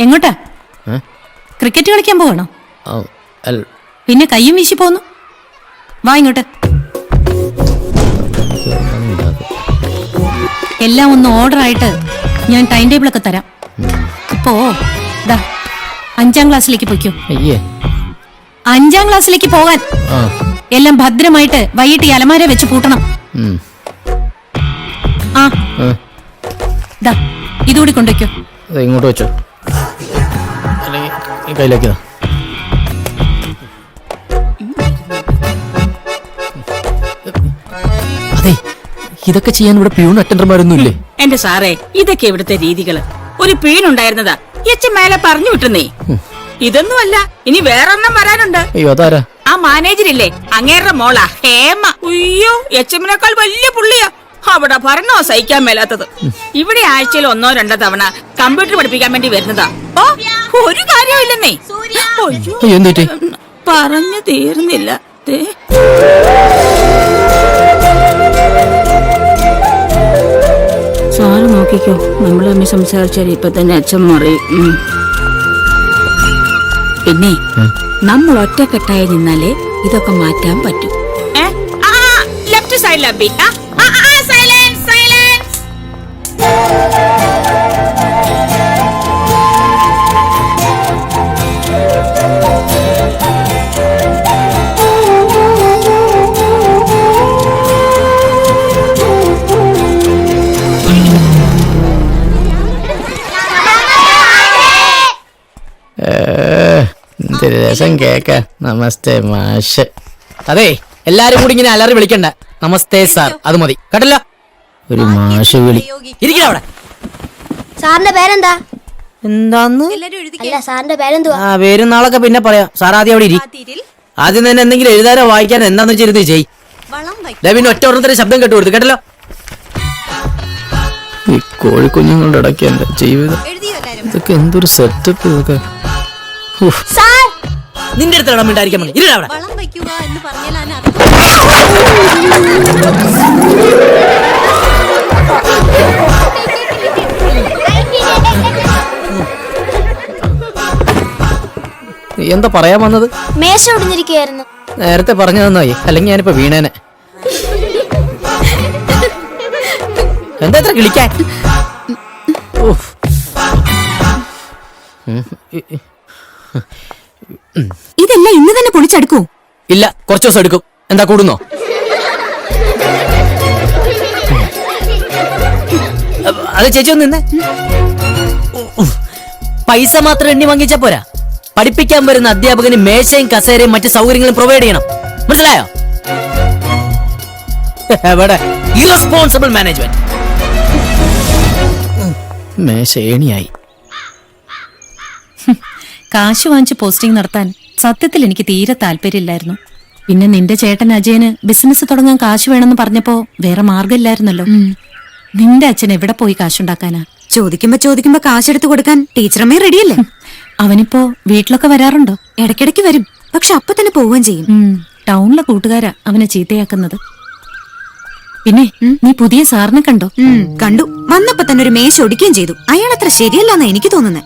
എങ്ങോട്ടാ? ക്രിക്കറ്റ് കളിക്കാൻ പോകണോ? പിന്നെ കയ്യും വീശി പോന്നു. വാ ഇങ്ങോട്ട്. എല്ലാം ഒന്ന് ഓർഡർ ആയിട്ട് ഞാൻ ടൈം ടേബിൾ ഒക്കെ തരാം. ഇപ്പോ 5ാം ക്ലാസ്സിലേക്ക് പോയിക്കോ. 5ാം ക്ലാസ്സിലേക്ക് പോകാൻ. എല്ലാം ഭദ്രമായിട്ട് വൈകിട്ട് അലമാര വെച്ച് പൂട്ടണം. ഇതുകൂടി കൊണ്ടുവയ്ക്കോ. ഇങ്ങോട്ട് വെച്ചോ, കയ്യിലേക്കാ. അതെ, ഇതൊക്കെ ചെയ്യാൻ ഇവിടെ പ്യൂൺ അറ്റൻഡർമാരൊന്നും ഇല്ലേ? എന്റെ സാറേ, ഇതൊക്കെ ഇവിടുത്തെ രീതികള്. ഒരു പീണുണ്ടായിരുന്നതാ, മേലെ പറഞ്ഞു വിട്ടുന്നേ. ഇതൊന്നുമല്ല, ഇനി വേറൊരെണ്ണം വരാനുണ്ട്. അയ്യോ, അതാരാ? ആ മാനേജറില്ലേ, അങ്ങേരുടെ മോളാ ഹേമ. അയ്യോ, എച്ചമ്മിനേക്കാൾ വലിയ പുള്ളിയാ. അവിടെ ഭരണോ സഹിക്കാൻ മേലാത്തത്. ഇവിടെ ആഴ്ചയിൽ 1-2 തവണ കമ്പ്യൂട്ടർ പഠിപ്പിക്കാൻ വേണ്ടി വരുന്നതാ. ഓ, ഒരു കാര്യമില്ലെന്നേ. പറഞ്ഞു തീർന്നില്ല. സാറ് നോക്കിക്കോ, നമ്മൾ തമ്മിൽ സംസാരിച്ചാൽ ഇപ്പൊ തന്നെ അച്ഛൻ മറിയും. പിന്നെ നമ്മൾ ഒറ്റക്കെട്ടായി നിന്നാലേ ഇതൊക്കെ മാറ്റാൻ പറ്റൂ. ലെഫ്റ്റ് സൈഡിൽ രസം കേക്ക. നമസ്തേ മാഷ്. അതെ, എല്ലാരും കൂടി ഇങ്ങനെ അലറി വിളിക്കണ്ട. നമസ്തേ സാർ, അത് മതി കേട്ടല്ലോ. ഒരു മാഷ് വിളി. ഇരിക്കണ അവിടെ. സാറിന്റെ പേരെന്താ? എന്താന്ന്? അല്ല, സാറിന്റെ പേരെന്തുവാ? പേരും നാളൊക്കെ പിന്നെ പറയാം. സാർ ആദ്യം അവിടെ ഇരി. ആദ്യം തന്നെ എന്തെങ്കിലും എഴുതാനോ വായിക്കാനോ എന്താന്ന് വെച്ചിരുന്നു ചെയ്. പിന്നെ ഒറ്റ ഓർമ്മത്തിന് ശബ്ദം കേട്ടു കൊടുത്തു കേട്ടല്ലോ. ഈ കോഴിക്കുഞ്ഞുങ്ങളുടെ ഇടയ്ക്ക് എന്റെ ജീവിതം. ഇതൊക്കെ എന്തൊരു സെറ്റപ്പ്. ഇതൊക്കെ നിന്റെ അടുത്ത് മിണ്ടായിരിക്കാൻ മതി. ഇല്ല അവിടെ എന്താ പറയാൻ വന്നത്? മേശ ഒടിഞ്ഞിരിക്കുകയായിരുന്നു. നേരത്തെ പറഞ്ഞു തന്നായി, അല്ലെങ്കിൽ ഞാനിപ്പോ വീണേനെ. എന്താ ഇത്ര കിളിക്കാൻ? ഇതെല്ലാം ഇന്ന് തന്നെ പൊളിച്ചെടുക്കൂ? ഇല്ല, കുറച്ച് ദിവസം എടുക്കും. എന്താ കൂടുന്നോ? അത് ചേച്ചി ഒന്ന് നിന്നേ. പൈസ മാത്രം എണ്ണി വാങ്ങിച്ചാ പോരാ. പഠിപ്പിക്കാൻ വരുന്ന അധ്യാപകന് മേശയും കസേരയും മറ്റു സൗകര്യങ്ങളും പ്രൊവൈഡ് ചെയ്യണം. മനസ്സിലായോ? എവിടെ ഇറസ്പോൺസിബിൾ മാനേജ്മെന്റ്. മേശ ഏണിയായി. കാശ് വാങ്ങിച്ച് പോസ്റ്റിംഗ് നടത്താൻ സത്യത്തിൽ എനിക്ക് തീരെ താല്പര്യമില്ലായിരുന്നു. പിന്നെ നിന്റെ ചേട്ടൻ അജയന് ബിസിനസ് തുടങ്ങാൻ കാശ് വേണമെന്ന് പറഞ്ഞപ്പോ വേറെ മാർഗമില്ലായിരുന്നല്ലോ. നിന്റെ അച്ഛൻ എവിടെ പോയി കാശുണ്ടാക്കാനാ? ചോദിക്കുമ്പോ കാശെടുത്ത് കൊടുക്കാൻ ടീച്ചറമ്മേ റെഡിയല്ലേ? അവനിപ്പോ വീട്ടിലൊക്കെ വരാറുണ്ടോ? ഇടയ്ക്കിടയ്ക്ക് വരും, പക്ഷെ അപ്പൊ തന്നെ പോവുകയും ചെയ്യും. ടൗണിലെ കൂട്ടുകാരാ അവനെ ചീത്തയാക്കുന്നത്. പിന്നെ നീ പുതിയ സാറിനെ കണ്ടോ? കണ്ടു. വന്നപ്പോ തന്നെ ഒരു മേശ ഒടിക്കുകയും ചെയ്തു. അയാൾ അത്ര ശരിയല്ലെന്നാ എനിക്ക് തോന്നുന്നത്.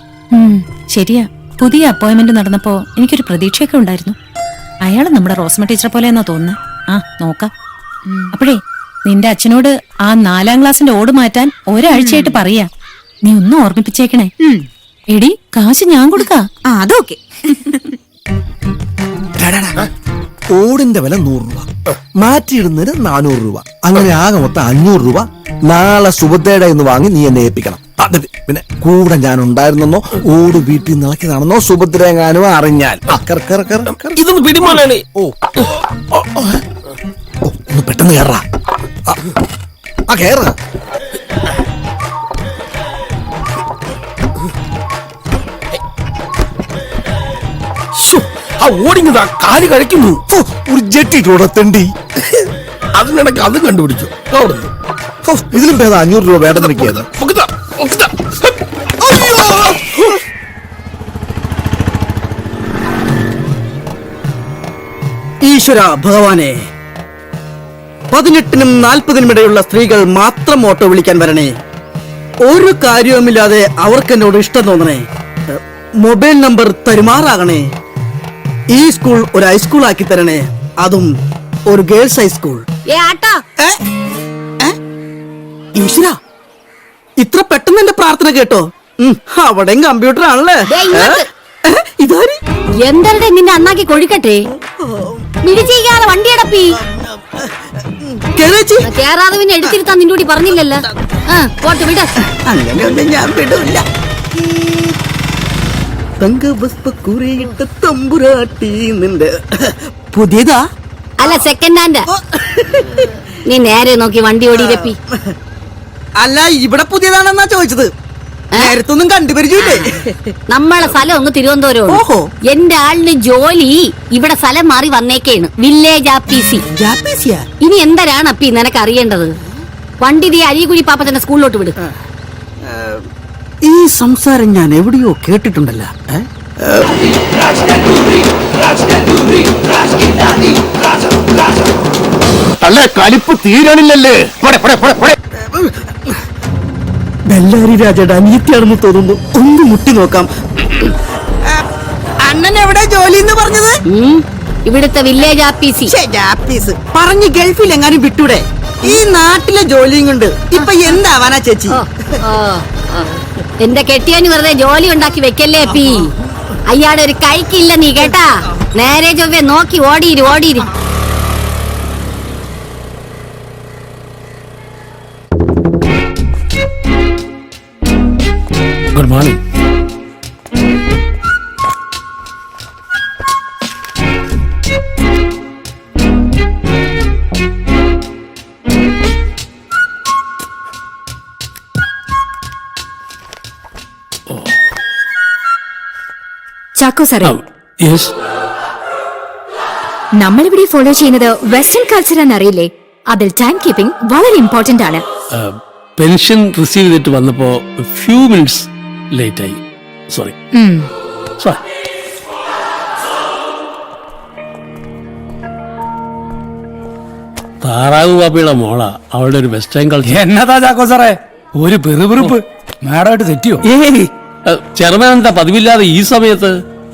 ശരിയാ, പുതിയ അപ്പോയിന്റ്മെന്റ് നടന്നപ്പോ എനിക്കൊരു പ്രതീക്ഷയൊക്കെ ഉണ്ടായിരുന്നു. അയാള് നമ്മുടെ റോസ്മ ടീച്ചറെ പോലെ എന്നാ തോന്നുന്നത്. നോക്കാം. അപ്പോഴേ നിന്റെ അച്ഛനോട് ആ 4ാം ക്ലാസ്സിന്റെ ഓട് മാറ്റാൻ ഒരാഴ്ചയായിട്ട് പറയാ. നീ ഒന്നും ഓർമ്മിപ്പിച്ചേക്കണേ. എടി, കാശ് ഞാൻ കൊടുക്കാം. അതൊക്കെ. ഓടിന്റെ വില 100 രൂപ, മാറ്റിയിടുന്നതിന് 400 രൂപ, അങ്ങനെ ആകെ മൊത്തം 500 രൂപ. നാളെ സുഭദ്രയുടെ എന്ന് വാങ്ങി നീ എന്നെ ഏൽപ്പിക്കണം. പിന്നെ കൂടെ ഞാൻ ഉണ്ടായിരുന്നെന്നോ ഓട് വീട്ടിൽ നിളക്കിയതാണെന്നോ സുഭദ്ര എങ്ങാനും അറിഞ്ഞാൽ ഇതൊന്ന് പിടിമാനാണ്. ഒന്ന് പെട്ടെന്ന് കേറാ. കേറ. ആ ഓടിങ്ങതാ കാല് കഴിക്കുന്നു. ഒരു ജെട്ടിട്ടോടെ തെണ്ടി. അതിനിടയ്ക്ക് അത് കണ്ടുപിടിച്ചു. ഇതിലും ഭേദം 500 രൂപ വേണ്ട നിൽക്കിയത്. ഈശ്വര ഭഗവാനെ, 18-നും 40-നും ഇടയുള്ള സ്ത്രീകൾ മാത്രം ഓട്ടോ വിളിക്കാൻ വരണേ. ഒരു കാര്യവുമില്ലാതെ അവർക്ക് എന്നോട് ഇഷ്ടം തോന്നണേ. മൊബൈൽ നമ്പർ തരുമാറാകണേ. ഈ സ്കൂൾ ഒരു ഹൈസ്കൂൾ ആക്കി തരണേ, അതും ഒരു ഗേൾസ് ഹൈസ്കൂൾ. ആട്ടോ ഈശ്വര, ഇത്ര പെട്ടെന്ന് എന്റെ പ്രാർത്ഥന കേട്ടോ. അവിടെയും കമ്പ്യൂട്ടർ ആണല്ലേ. ഇതാര്? എന്തരുടെ നിന്നെ അന്നാക്കി കൊഴിക്കട്ടെ. മിടിച്ചേക്കാതെ വണ്ടി അടപ്പി കേരേച്ചി, കേറാതെ പിന്നെ എടുത്തിരുത്താൻ നിന്റെ കൂടി പറഞ്ഞില്ലല്ലോ. പോട്ട് വിട. അങ്ങനെയൊന്നും ഞാൻ വിടില്ല. തങ്കപുഷ്പക്കുറിയിട്ട തമ്പുരാട്ടി നിന്റെ പുതിയതാ? അല്ല, സെക്കൻഡ് ഹാൻഡ്. നീ നേരെ നോക്കി വണ്ടി ഓടിയിരപ്പി. അല്ല, ഇവിടെ പുതിയതാണെന്നാ ചോദിച്ചത്. നേരത്തൊന്നും കണ്ടുപരിചയില്ലേ? നമ്മളെ സ്ഥലം ഒന്ന് തിരുവനന്തപുരം. ഓഹോ. എന്റെ ആളിന് ജോലി ഇവിടെ സ്ഥലം മാറി വന്നേക്കാണ്. വില്ലേജ് ആപ്പീസി. ജാപ്പീസിയാ? ഇനി എന്തരാണ് അപ്പി നിനക്ക് അറിയേണ്ടത്? വണ്ടി നീ അരികുഴി പാപ്പത്തിന്റെ സ്കൂളിലോട്ട് വിട്. ഈ സംസാരം ഞാൻ എവിടെയോ കേട്ടിട്ടുണ്ടല്ലോ. അല്ലേ കലിപ്പ് തീരണില്ലല്ലേ? ബെല്ലാരി രാജയുടെ അനിയത്തിയാണെന്ന് തോന്നുന്നു. ഒന്ന് മുട്ടി നോക്കാം. അണ്ണൻ എവിടെ ജോലി എന്ന് പറഞ്ഞത്? ഇവിടുത്തെ വില്ലേജ് ആപ്പീസി. ജാപ്പീസ് പറഞ്ഞ് ഗൾഫിൽ എങ്ങാനും വിട്ടൂടെ? ഈ നാട്ടിലെ ജോലിയും കൊണ്ട് ഇപ്പൊ എന്താവാനാ ചേച്ചി? എന്റെ കെട്ടിയാന് വെറുതെ ജോലി ഉണ്ടാക്കി വെക്കല്ലേ പി. അയാളുടെ ഒരു കൈക്കില്ല നീ കേട്ടാ. നേരെ ചൊവ്വേ നോക്കി ഓടിയിരു ഓടിയിരു. Good morning. ചാക്കോ സാറേ, യെസ്. നമ്മളിവിടെ ഫോളോ ചെയ്യുന്നത് വെസ്റ്റേൺ കൾച്ചർ എന്നറിയില്ലേ? അതിൽ ടൈം കീപ്പിംഗ് വളരെ ഇമ്പോർട്ടന്റ് ആണ്. പെൻഷൻ റിസീവ് ചെയ്തിട്ട് വന്നപ്പോ ഫ്യൂ മിനിറ്റ്സ് ലേറ്റ് ആയി. സോറി. താറാവ് പാപ്പയുടെ മോള അവളുടെ ഒരു വെസ്റ്റേൺ കൾച്ചർ. എന്നതാ ചാക്കോ സാറേ ഒരു പെറുപിറുപ്പ്? മാഡമായിട്ട് തെറ്റിയോ? ഏയ്, ചെയർമാൻ എന്താ പതിവില്ലാതെ ഈ സമയത്ത്?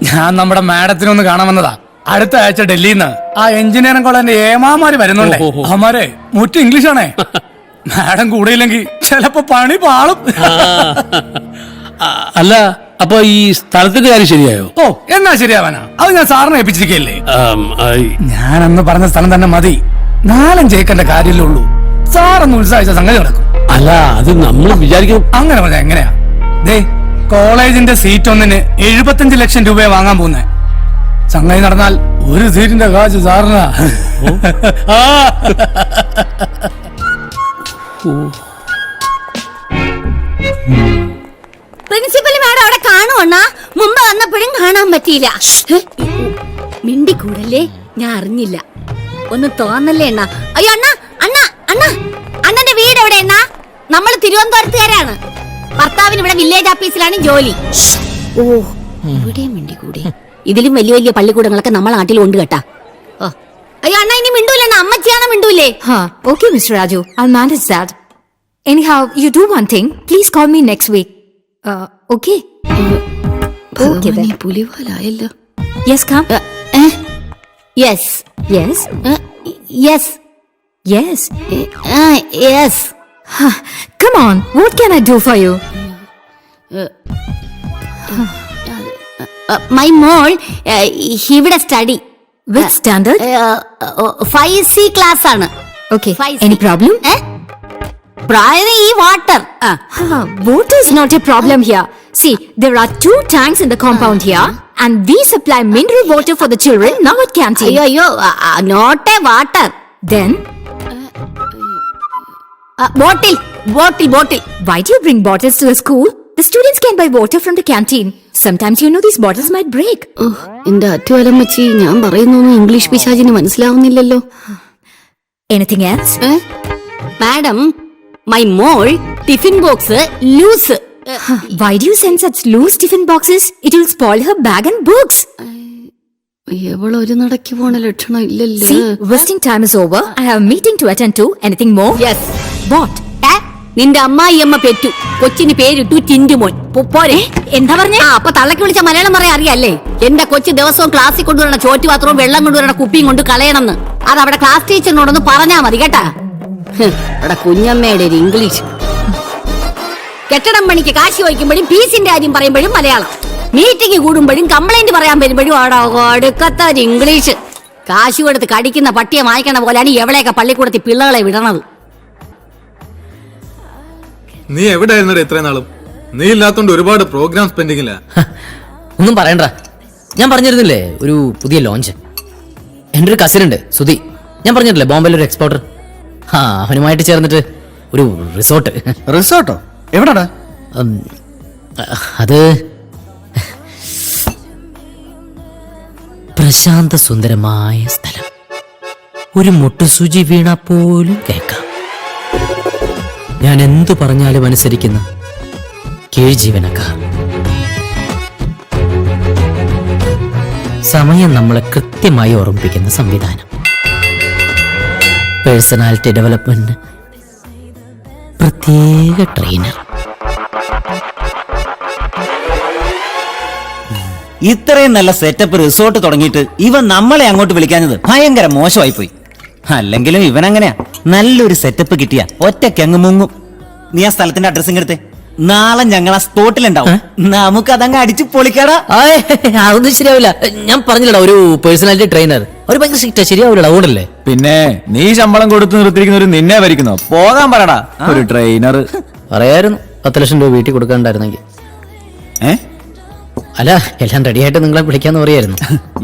ഞാൻ നമ്മുടെ മാഡത്തിനൊന്ന് കാണാൻ വന്നതാ. അടുത്ത ആഴ്ച ഡൽഹിയിൽ നിന്ന് ആ എഞ്ചിനീയറിംഗ് കോളേജിന്റെ ഏമാമാര് വരുന്നുണ്ടേ. ഓഹോ. അവന്മാരെ മുറ്റ ഇംഗ്ലീഷാണേ. മാഡം കൂടെയില്ലെങ്കിൽ ചിലപ്പോ പണി പാളും. അല്ല, അപ്പൊ ഈ സ്ഥലത്തിന്റെ കാര്യം ശരിയായോ? ഓ, എന്നാ ശരിയാവാനാ? അത് ഞാൻ സാറിനെ ഏൽപ്പിച്ചിരിക്കല്ലേ. ഞാൻ അന്ന് പറഞ്ഞ സ്ഥലം തന്നെ മതി. 4-5 ഏക്കറിന്റെ കാര്യമല്ലേ ഉള്ളൂ. സാറൊന്ന് ഉത്സാഹിച്ച സംഗതി നടക്കും. അല്ല, അത് നമ്മൾ വിചാരിക്കും. അങ്ങനെ പറഞ്ഞ എങ്ങനെയാ? ദേ, കോളേജിന്റെ സീറ്റ് ഒന്നിന് 75 ലക്ഷം രൂപയെ വാങ്ങാൻ പോകുന്നേ. സംഗതി നടന്നാൽ ഒരു സീറ്റിന്റെ കാശ് സാറിനാ. പ്രിൻസിപ്പൽ മാഡം അവിടെ കാണുവണ്ണ. മുമ്പ് വന്നപ്പോഴും കാണാൻ പറ്റിയില്ല. മിണ്ടിക്കൂടല്ലേ, ഞാൻ അറിഞ്ഞില്ല. ഒന്ന് തോന്നല്ലേ എണ്ണ? അയ്യോ അണ്ണ, അണ്ണ, അണ്ണ, അണ്ണന്റെ വീട് എവിടെ എണ്ണ? നമ്മൾ തിരുവനന്തപുരത്തുകാരാണ്. ഭർത്താവിന് ഇവിടെ വില്ലേജ് ഓഫീസിലാണ് ജോലി. ഓ, ഇവിടെയും മിണ്ടിക്കൂടെ? ഇതിലും വലിയ വലിയ പള്ളിക്കൂടങ്ങളൊക്കെ നമ്മളെ നാട്ടിൽ ഉണ്ട് കേട്ടാ. അയ്യോ അണ്ണ, ഇനി മിണ്ടൂല. അമ്മച്ചിയാണോ മിണ്ടൂലേ? Okay, Mr. Raju, I'll manage that. Anyhow, you do one thing. Please call me next week. Okay? Okay then. പുലിവാലായല്ലോ. Yes, come. Yes Yes? Yes Yes. Yes. Come on, what can I do for you? My മോൾ ഇവിടെ study. Which standard? 5C class ആണ്. Okay. 5C. Any problem? പ്രായം ഈ water. Water is not a problem here. See, there are 2 tanks in the compound here, and we supply mineral water for the children now at canteen. അയ്യോ അയ്യോ, not a water. Then, bottle bottle bottle. why do you bring bottles to the school? The students can buy water from the canteen. Sometimes you know these bottles might break. എന്റെ അറ്റുവലം വെച്ച് ഞാൻ പറയുന്നൊന്നും English പിശാചിന് മനസ്സിലാവുന്നില്ലല്ലോ. Anything else? Madam, my മോൾ tiffin box lose. Why do you send such loose tiffin boxes? It will spoil her bag and books. എവളൊരു നടക്കി പോണ ലക്ഷണം ഇല്ലല്ലോ. See, wasting time is over. I have a meeting to attend to. Anything more? Yes. What? നിന്റെ അമ്മായിയമ്മ പെറ്റു, കൊച്ചിന് പേരിട്ടു ടിന്റുമോൻ. പോരെ? എന്താ പറഞ്ഞേ? അപ്പൊ തള്ളക്ക് വിളിച്ച മലയാളം പറയാൻ അറിയാല്ലേ? എന്റെ കൊച്ചു ദിവസവും ക്ലാസ്സിൽ കൊണ്ടുവരണ ചോറ്റുപാത്രവും വെള്ളം കൊണ്ടുവരണ കുപ്പിയും കൊണ്ട് കളയണമെന്ന്. അത് അവിടെ ക്ലാസ് ടീച്ചറിനോടൊന്ന് പറഞ്ഞാ മതി കേട്ടാ. അവിടെ കുഞ്ഞമ്മയുടെ ഒരു ഇംഗ്ലീഷ്. കെട്ടിടം പണിക്ക് കാശ് വഹിക്കുമ്പോഴും ഫീസിന്റെ കാര്യം പറയുമ്പോഴും മലയാളം, മീറ്റിംഗ് കൂടുമ്പോഴും കംപ്ലൈന്റ് പറയാൻ വരുമ്പോഴും അവിടെ അടുക്കത്ത ഒരു ഇംഗ്ലീഷ്. കാശ് കൊടുത്ത് കടിക്കുന്ന പട്ടിയെ വായിക്കണ പോലെയാണ് എവിടെയൊക്കെ പള്ളിക്കൂടത്തിൽ പിള്ളകളെ വിടണത്. നീ എവിടെയായിരുന്നു ഇത്രയും നാളും? നീ ഇല്ലാത്തോണ്ട് ഒരുപാട് പ്രോഗ്രാം പെൻഡിങ്ങില്ല. ഒന്നും പറയണ്ട, ഞാൻ പറഞ്ഞിരുന്നില്ലേ ഒരു പുതിയ ലോഞ്ച്. എൻ്റെ ഒരു കസിൻ ഉണ്ട് സുധി, ഞാൻ പറഞ്ഞിട്ടില്ലേ ബോംബെയിലൊരു എക്സ്പോർട്ടർ. ആ, അവനുമായിട്ട് ചേർന്നിട്ട് ഒരു റിസോർട്ട്. റിസോർട്ടോ? എവിടാടാ? അത് പ്രശാന്ത സുന്ദരമായ സ്ഥലം. ഒരു മുട്ടുസൂചി വീണ പോലും കേൾക്കാം. ഞാൻ എന്തു പറഞ്ഞാലും അനുസരിക്കുന്ന കീഴ്ജീവനക്കാർ. സമയം നമ്മളെ കൃത്യമായി ഓർമ്മിപ്പിക്കുന്ന സംവിധാനം. പേഴ്സണാലിറ്റി ഡെവലപ്മെന്റ് പ്രത്യേക ട്രെയിനർ. ഇത്രയും നല്ല സെറ്റപ്പ് റിസോർട്ട് തുടങ്ങിയിട്ട് ഇവൻ നമ്മളെ അങ്ങോട്ട് വിളിക്കാഞ്ഞത് ഭയങ്കര മോശമായി പോയി. അല്ലെങ്കിലും ഇവൻ അങ്ങനെയാ, നല്ലൊരു സെറ്റപ്പ് കിട്ടിയ ഒറ്റയ്ക്ക് അങ്ങ് മുങ്ങും. നീ ആ സ്ഥലത്തിന്റെ അഡ്രസ്സിങ് എടുത്തേ, നാളെ ഞങ്ങൾ ആ സ്പോട്ടിലുണ്ടാവും. നമുക്ക് അതങ്ങ് അടിച്ചു പൊളിക്കാടാ. അതൊന്നും ശരിയാവില്ല. ഞാൻ പറഞ്ഞില്ലടാ ഒരു പേഴ്സണാലിറ്റി ട്രെയിനർ, ഒരു ഭയങ്കര സ്ട്രിക്റ്റാ, ശരിയാവില്ലടാ. അതുകൊണ്ടല്ലേ. പിന്നെ നീ ശമ്പളം കൊടുത്ത് നിർത്തിയിരിക്കുന്നവര് നിന്നെ ഭരിക്കുന്നോ? പോകാൻ പറടാ ഒരു ട്രെയിനർ. പറയായിരുന്നു 10 ലക്ഷം രൂപ വീട്ടിൽ കൊടുക്കാണ്ടായിരുന്നെങ്കിൽ. അല്ല, എല്ലാം റെഡിയായിട്ട് നിങ്ങളെ വിളിക്കാന്ന് പറയായിരുന്നു.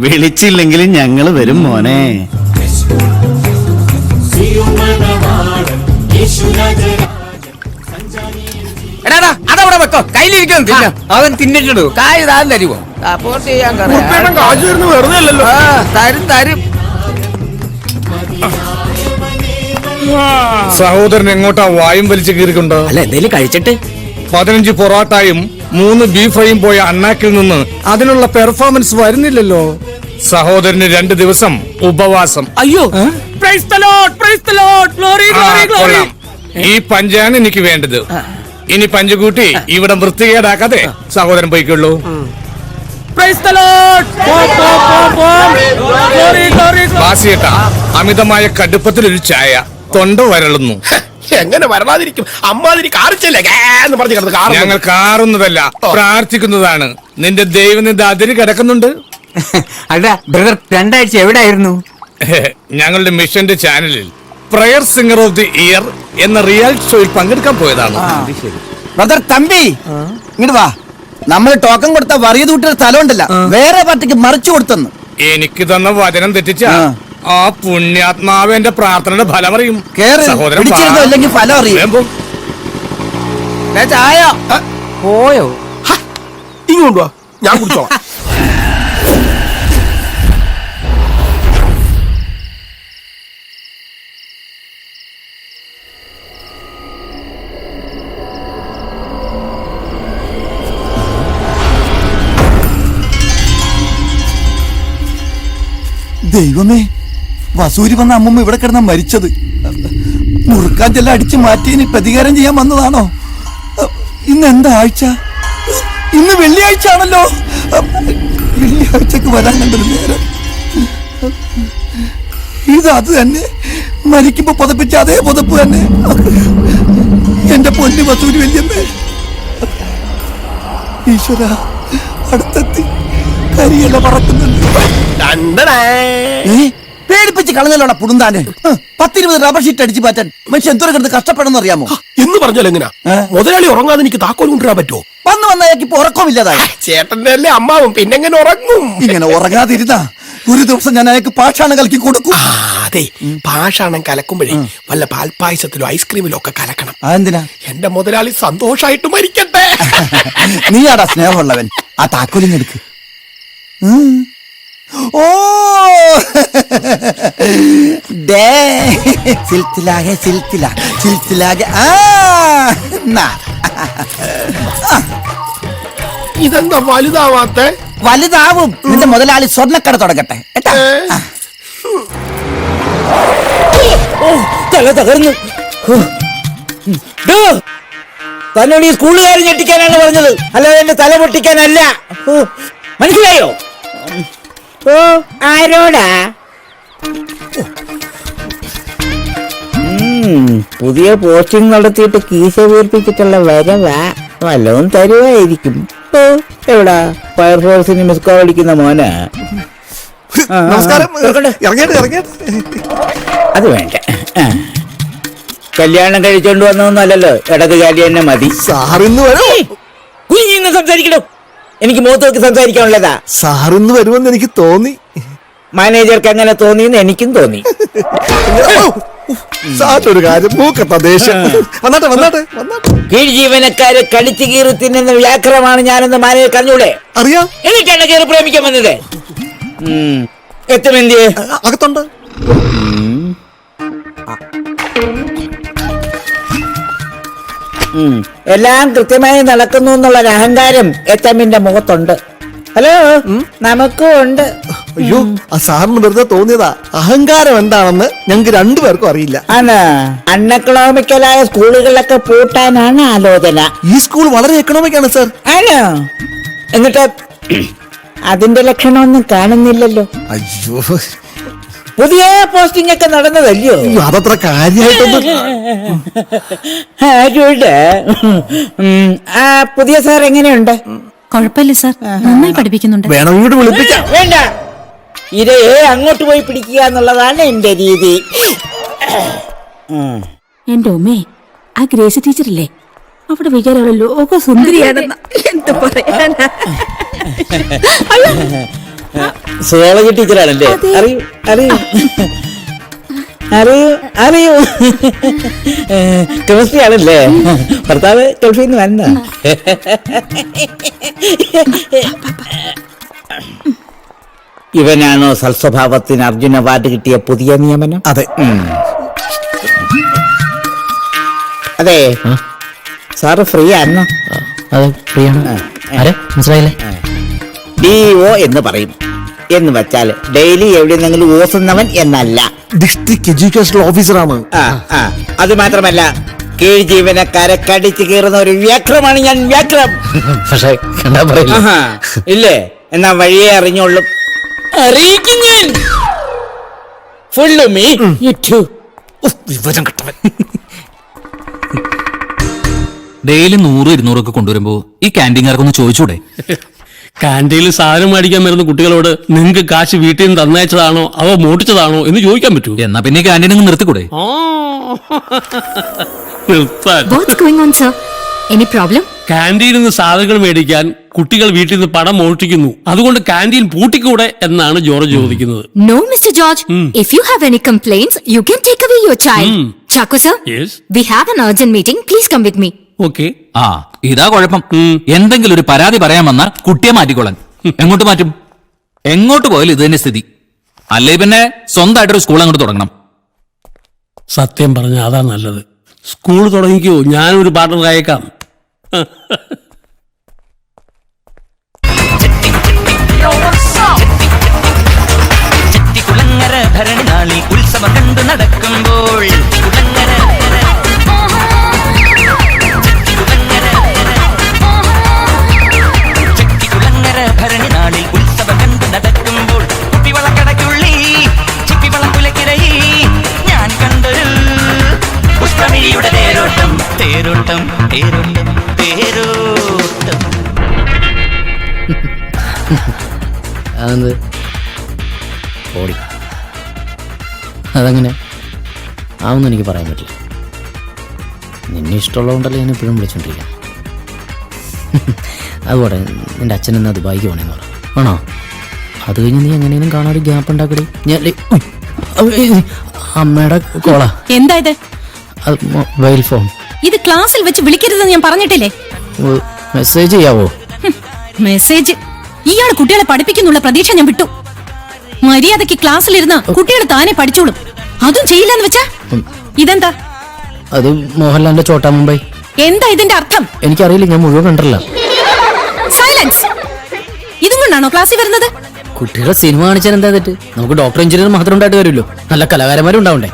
വിളിച്ചില്ലെങ്കിലും ഞങ്ങള് വരും മോനെ. എടാ അതവിടെ വെക്കോ, കയ്യിലിരിക്കുന്നു. അവൻ തിന്നിട്ടിടൂ. കായ് താൻ തരുമോ? സപ്പോർട്ട് ചെയ്യാൻ തരും. സഹോദരൻ എങ്ങോട്ടാ വായും വലിച്ചു കീറിക്കൊണ്ടോ? അല്ല, എന്തേലും കഴിച്ചിട്ട് 15 പൊറോട്ടയും 3 ബീഫ് ഫ്രൈയും പോയ അണ്ണാക്കിൽ നിന്ന് അതിനുള്ള പെർഫോമൻസ് വരുന്നില്ലല്ലോ. സഹോദരന് 2 ദിവസം ഉപവാസം. അയ്യോ, കൊള്ളാം. ഈ പഞ്ചാണ് എനിക്ക് വേണ്ടത്. ഇനി പഞ്ച് കൂട്ടി ഇവിടെ വൃത്തികേടാക്കാതെ സഹോദരൻ പോയിക്കൊള്ളൂ. ബാസിയേട്ടാ, അമിതമായ കടുപ്പത്തിലൊരു ചായ, തൊണ്ട വരളുന്നു. എങ്ങനെ വരണാതിരിക്കും? അമ്മാതിരി കാറിച്ചല്ലേ എന്ന് പറഞ്ഞു കിടന്ന് കാർ. ഞങ്ങൾ കാറുന്നതല്ല, പ്രാർത്ഥിക്കുന്നതാണ്. നിന്റെ ദൈവനിന്ദ അതിര് കിടക്കുന്നുണ്ട്. അല്ല ബ്രദർ, 2 ആഴ്ച എവിടെയായിരുന്നു? ഞങ്ങളുടെ മിഷന്റെ ചാനലിൽ prayer singer of the year എന്ന റിയാലിറ്റി ഷോയിൽ പങ്കെടുക്കാൻ പോയതാണ്. ബ്രദർ തമ്പി, ഇങ്ങോട്ട് വാ. നമ്മൾ ടോക്കൺ കൊടുത്ത വറിയത് കൂട്ടിയ സ്ഥലം ഉണ്ടല്ല, വേറെ പാർട്ടിക്ക് മറിച്ചു കൊടുത്തെന്ന്. എനിക്ക് തന്ന വചനം തെറ്റിച്ച ആ പുണ്യാത്മാവ് എന്റെ പ്രാർത്ഥനയുടെ ഫലം അറിയും. സഹോദരൻ അല്ലെങ്കിൽ ഫലം അറിയും. ചായ പോയോ? ഇങ്ങോട്ട് വാ, ഞാൻ കുടിച്ചോളാം. ദൈവമേ, വസൂരി വന്ന അമ്മമ്മ ഇവിടെ കിടന്ന മരിച്ചത്. മുറുക്കാൻ ചെല്ല അടിച്ചു മാറ്റിയതിന് പ്രതികാരം ചെയ്യാൻ വന്നതാണോ? ഇന്ന് എന്താ ആഴ്ച? ഇന്ന് വെള്ളിയാഴ്ച ആണല്ലോ. വെള്ളിയാഴ്ചക്ക് വരാൻ കണ്ടൊരു നേരം. ഇത് അത് തന്നെ, മരിക്കുമ്പോ പുതപ്പിച്ച അതേ പുതപ്പ് തന്നെ. എന്റെ പൊന്നു വസൂരി വല്യമ്മേ, ഈശ്വര അടുത്തെത്തി. കരിയല്ല പറക്കുന്നുണ്ട്. പേടിപ്പിച്ച് കളഞ്ഞല്ലോടാ പുടുന്താനെ. 10-20 റബ്ബർ ഷീറ്റ് അടിച്ചു മാറ്റാൻ മനുഷ്യൻ എന്തോരം കിടന്ന് കഷ്ടപ്പെടണമെന്ന് അറിയാമോ? എന്ന് പറഞ്ഞാൽ എങ്ങനാ? മുതലാളി ഉറങ്ങാതെ എനിക്ക് താക്കോൽ കൊണ്ടുവരാൻ പറ്റുമോ? വന്നയാൾക്ക് ഇപ്പൊ ഉറക്കമില്ലാതായി. ചേട്ടന്റെ അല്ലേ അമ്മാവും, പിന്നെ എങ്ങനെ ഉറങ്ങും? ഇങ്ങനെ ഉറങ്ങാതിരുന്ന ഒരു ദിവസം ഞാൻ അയാൾക്ക് പാഷാണം കലക്കി കൊടുക്കും. അതെ, പാഷാണം കലക്കുമ്പോഴേ വല്ല പാൽപ്പായസത്തിലോ ഐസ്ക്രീമിലോ ഒക്കെ കലക്കണം. അതെന്തിനാ? എന്റെ മുതലാളി സന്തോഷായിട്ട് മരിക്കട്ടെ. നീയാടാ സ്നേഹമുള്ളവൻ. ആ താക്കോലിങ്ങെടുക്ക്. ഓ സിൽസിലാകെ സിൽസിലാ സിൽസിലാകെ. ഇതെന്താ വലുതാവാത്ത? വലുതാവും. നിന്റെ മുതലാളി സ്വർണ്ണക്കട തുടങ്ങട്ടെ. തല തകർന്നു. തന്നോട് ഈ സ്കൂളുകാർ ഞെട്ടിക്കാനാണ് പറഞ്ഞത്, അല്ലാതെ എന്റെ തല പൊട്ടിക്കാനല്ല. മനസ്സിലായോ? ഓ ആരോടാ? പുതിയ പോസ്റ്റിംഗ് നടത്തിയിട്ട് കീശ വീർപ്പിച്ചിട്ടുള്ള വരവാ, വല്ലതും തരുവായിരിക്കും. ഓ എവിടാ ഫയർഫോഴ്സിന് മിസ് കോൾ അടിക്കുന്ന മോനാ? നമസ്കാരം. ഇറങ്ങിയിട്ട് അത് വേണ്ട. കല്യാണം കഴിച്ചോണ്ട് വന്നൊന്നല്ലല്ലോ, ഇടത് കാലി തന്നെ മതി. സാറിന്ന് വരും. കുഞ്ഞിന്ന് സംസാരിക്കണോ? എനിക്ക് മുഖത്ത് നോക്കി സംസാരിക്കാനുള്ളതാ. സാറിന്ന് വരുമെന്ന് എനിക്ക് തോന്നി. മാനേജർക്ക് അങ്ങനെ തോന്നിയെന്ന് എനിക്കും തോന്നി. സാറൊരു കാര്യം, മൂക്കത്ത ദേഷ്യം. വന്നാട്ടെ. കീഴ് ജീവനക്കാരെ കടിച്ചു കീറി തിന്നുന്ന വ്യാക്രമാണ് ഞാനെന്ന് മാനേജർക്ക് അറിഞ്ഞൂടെ? അറിയാം. എന്നിട്ടാണ് കയറി പ്രേമിക്കാൻ വന്നത്. എത്തുമെന്തിയെ അകത്തുണ്ട്. എല്ലാം കൃത്യമായി നടക്കുന്നു എന്നുള്ളൊരു അഹങ്കാരം എത്തമ്മിന്റെ മുഖത്തുണ്ട്. ഹലോ, നമുക്കും ഉണ്ട്. അയ്യോ, ആ സാറിന് വെറുതെ തോന്നിയതാ. അഹങ്കാരം എന്താണെന്ന് ഞങ്ങൾക്ക് രണ്ടുപേർക്കും അറിയില്ല. അൺഎക്കണോമിക്കലായ സ്കൂളുകളിലൊക്കെ പൂട്ടാനാണ് ആലോചന. ഈ സ്കൂൾ വളരെ എക്കണോമിക് ആണ് സാർ. ആണോ? എന്നിട്ട് അതിന്റെ ലക്ഷണമൊന്നും കാണുന്നില്ലല്ലോ. അയ്യോ, പുതിയ പോസ്റ്റിംഗ് ഒക്കെ നടന്നതല്ലയോ? അതത്ര കാര്യമായിട്ടൊന്നും. ആ പുതിയ സാർ എങ്ങനെയുണ്ട്? കുഴപ്പമില്ല സാർ, നന്നായി പഠിപ്പിക്കുന്നുണ്ട്. വേണം ഇങ്ങോട്ട് വിളിപ്പിക്കാം. വേണ്ട, ഇരയെ അങ്ങോട്ട് പോയി പിടിക്കുക എന്നുള്ളതാണ് എന്റെ രീതി. എന്റെ ഉമ്മേ, ആ ഗ്രേസി ടീച്ചറില്ലേ, അവിടെ വിചാരമുള്ള ലോക സുന്ദരിയാണെന്ന എന്ത് പറയാനാ. സുവോളജി ടീച്ചറാണല്ലേ? അറിയൂ കെമിസ്ട്രി ആണല്ലേ? ഭർത്താവ് ഗൾഫിൽ നിന്ന് വന്ന. ഇവനാണോ സൽസ്വഭാവത്തിന് അർജുന അവാർഡ് കിട്ടിയ പുതിയ നിയമനം? അതെ. അതെ, സാറ് ഫ്രീ ആണോ? അതെ, ഫ്രീ ആണ്. മനസ്സിലായില്ലേ? DO എന്ന് പറയും. എന്ന് വെച്ചാൽ ഡെയിലി എവിടെയെന്നെങ്കിലും ഓസുന്നവൻ എന്നല്ല. ഡിസ്ട്രിക്ട് എഡ്യൂക്കേഷൻ ഓഫീസറാണ്. അത് മാത്രമല്ല, കീഴ് ജീവനക്കാരെ കടിച്ചു കീറുന്ന ഒരു വ്യാക്രമാണ് ഞാൻ. വ്യാക്രം പക്ഷേ ഇല്ലേ? എന്നാ വഴിയെ അറിഞ്ഞോളും. അറിയിക്കും ഞാൻ. ഫുള്ള് മീ വിവരം കിട്ടവൻ. ഡെയിലി 100-200 ഒക്കെ കൊണ്ടുവരുമ്പോ ഈ ക്യാൻറ്റീൻകാർക്കൊന്ന് ചോദിച്ചൂടെ? കാന്റീനിൽ സാധനം മേടിക്കാൻ വരുന്ന കുട്ടികളോട് നിങ്ങൾക്ക് കാശ് വീട്ടിൽ നിന്ന് തന്നയച്ചതാണോ അവ മോട്ടിച്ചതാണോ എന്ന് ചോദിക്കാൻ പറ്റൂ? എന്നാ പിന്നെ ക്യാൻറ്റീൻ നിർത്തിക്കൂടെ? What's going on, sir? Any problem? കാന്റീനിൽ നിന്ന് സാധനങ്ങൾ മേടിക്കാൻ കുട്ടികൾ വീട്ടിൽ നിന്ന് പണം മോഷ്ടിക്കുന്നു, അതുകൊണ്ട് കാന്റീൻ പൂട്ടിക്കൂടെ എന്നാണ് ജോർജ് ചോദിക്കുന്നത്. No, Mr. George. If you have any complaints, you can take away your child. Chaku, sir? Yes. We have an urgent meeting. Please come with me. Okay. ആ ഇതാ കുഴപ്പം. എന്തെങ്കിലും ഒരു പരാതി പറയാൻ വന്നാൽ കുട്ടിയെ മാറ്റിക്കോളാൻ. എങ്ങോട്ട് മാറ്റും? എങ്ങോട്ട് പോയാലും ഇത് തന്നെ സ്ഥിതി. അല്ലേ പിന്നെ സ്വന്തമായിട്ടൊരു സ്കൂൾ അങ്ങോട്ട് തുടങ്ങണം. സത്യം പറഞ്ഞ അതാ നല്ലത്. സ്കൂൾ തുടങ്ങിക്കോ, ഞാനൊരു പാർട്ണർ അയക്കാം. ഭരണി ഉത്സവം കണ്ടു നടക്കുമ്പോൾ ഭരണി നാളിൽ ഉത്സവം കണ്ടു നടക്കുമ്പോൾ കുപ്പിവളക്കടക്കുള്ളി ചിപ്പിവളക്കുലക്കിരയി ഞാൻ കണ്ടൊരു പുഷ്പമിഴിയുടെ തേരോട്ടം തേരോട്ടം തേരോട്ടം തേരോട്ടം. അതെന്ത് ഓടി? അതങ്ങനെ ആവുമെന്ന് എനിക്ക് പറയാൻ പറ്റില്ല. നിന്നെ ഇഷ്ടമുള്ളതുകൊണ്ടല്ലേ ഞാൻ എപ്പോഴും വിളിച്ചോണ്ടിരിക്കാം. അതുപോലെ നിന്റെ അച്ഛൻ എന്നാ ദുബായിക്ക് പോണേന്ന് പറഞ്ഞു. ആണോ? അത് കഴിഞ്ഞ് നീ എങ്ങനെയും കാണാൻ ഗ്യാപ്പ് ഉണ്ടാക്കടി. ഞാൻ അമ്മയുടെ കോളാ. എന്താ ഇത്? അത് മൊബൈൽ ഫോൺ. ഇത് ക്ലാസ്സിൽ വെച്ച് വിളിക്കരുതെന്ന് ഞാൻ പറഞ്ഞിട്ടില്ലേ? മെസ്സേജ് ചെയ്യാവോ? മെസ്സേജ്? ഇയാൾ കുട്ടികളെ പഠിപ്പിക്കുന്നുള്ള പ്രതീക്ഷ ഞാൻ വിട്ടു. മര്യാദക്ക് ക്ലാസ്സിലിരുന്ന കുട്ടികൾ താനെ പഠിച്ചോളും. അതും ചെയ്യില്ലെന്ന് വെച്ചാ ഇതെന്താ? അത് മോഹൻലാലിന്റെ ചോട്ടാ മുംബൈ. എന്താ ഇതിന്റെ അർത്ഥം? എനിക്കറിയില്ല, ഞാൻ മുഴുവൻ കണ്ടല്ല. സൈലൻസ്. ഇതും കൊണ്ടാണോ ക്ലാസ്സിൽ വരുന്നത്? കുട്ടികളെ സിനിമ കാണിച്ചാൽ എന്താ തെറ്റ്? നമുക്ക് ഡോക്ടർ എഞ്ചിനീയർ മാത്രം ഉണ്ടായിട്ട് വരുമല്ലോ, നല്ല കലാകാരന്മാരും ഉണ്ടാവണ്ടേ?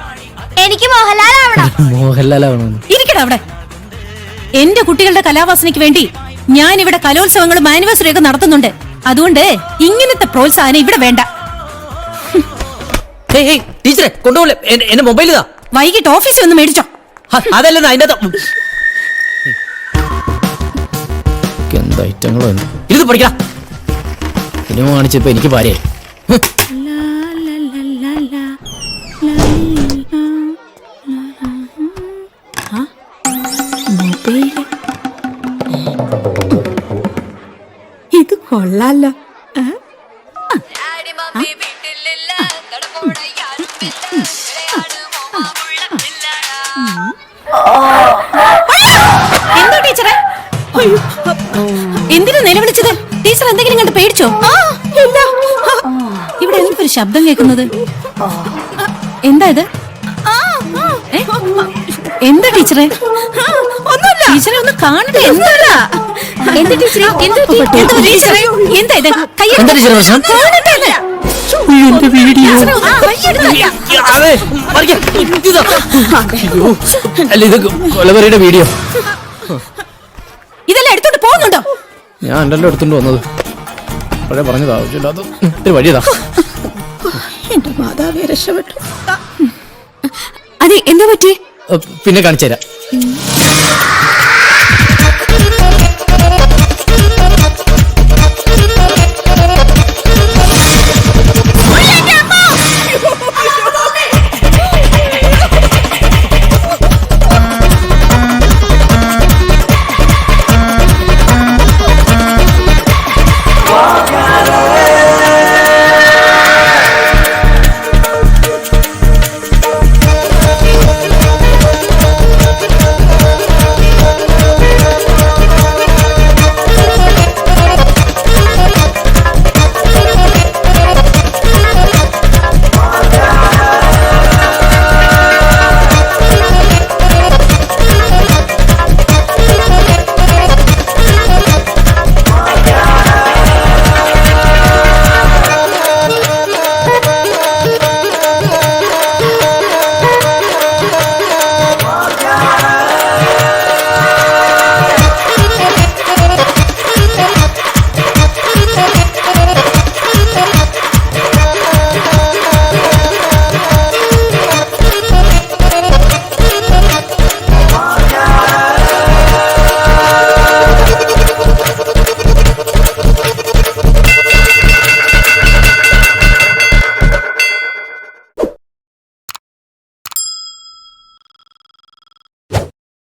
എനിക്ക് മോഹൻലാൽ ആവണം. മോഹൻലാൽ ആവണമെന്ന് ഇരിക്കട. അവിടെ. എന്റെ കുട്ടികളുടെ കലാവാസനയ്ക്ക് വേണ്ടി ഞാൻ ഇവിടെ കലോത്സവങ്ങളും ആനിവേഴ്സറി ഒക്കെ നടത്തുന്നുണ്ട്. അതുകൊണ്ട് ഇങ്ങനത്തെ പ്രോത്സാഹനം ഇവിടെ വേണ്ട. ടീച്ചറെ കൊണ്ടുപോലെ എന്റെ മൊബൈൽ ഇതാ. വൈകിട്ട് ഓഫീസിൽ ഒന്ന് മേടിച്ചോ. അതല്ല അതിന്റെ എന്താ ഐറ്റങ്ങളോ ഇത് പഠിക്കാം. സിനിമ കാണിച്ചപ്പോ എനിക്ക് ഭാര്യയായി. ഇത് കൊള്ളാലോ. എന്താ ടീച്ചറെ? എന്തിനാ നിലവിളിച്ചത്? ടീച്ചർ എന്തെങ്കിലും കണ്ട് പേടിച്ചോ? ഇവിടെ എന്തൊരു ശബ്ദം കേൾക്കുന്നത്? എന്താ ഇത്? എന്താ ടീച്ചറെ? ടീച്ചറെ ഒന്ന് കാണട്ടെ. എന്താ എന്താ ടീച്ചറെ? എന്താ ഇത്? എന്താ ടീച്ചറെ പ്രശ്നം? അല്ല ഇത് കൊലവറിയുടെ വീഡിയോ. ഇതെല്ലാം എടുത്തോണ്ട് പോകുന്നുണ്ടോ? ഞാൻ എന്റെ എടുത്തോണ്ട് വന്നത് പഴയ പറഞ്ഞത് ആവശ്യമില്ലാത്ത ഒരു വഴിയതാ. എന്റെ മാതാവേ രക്ഷപ്പെട്ടു. അതെ, എന്താ പറ്റി? പിന്നെ കാണിച്ചു തരാം.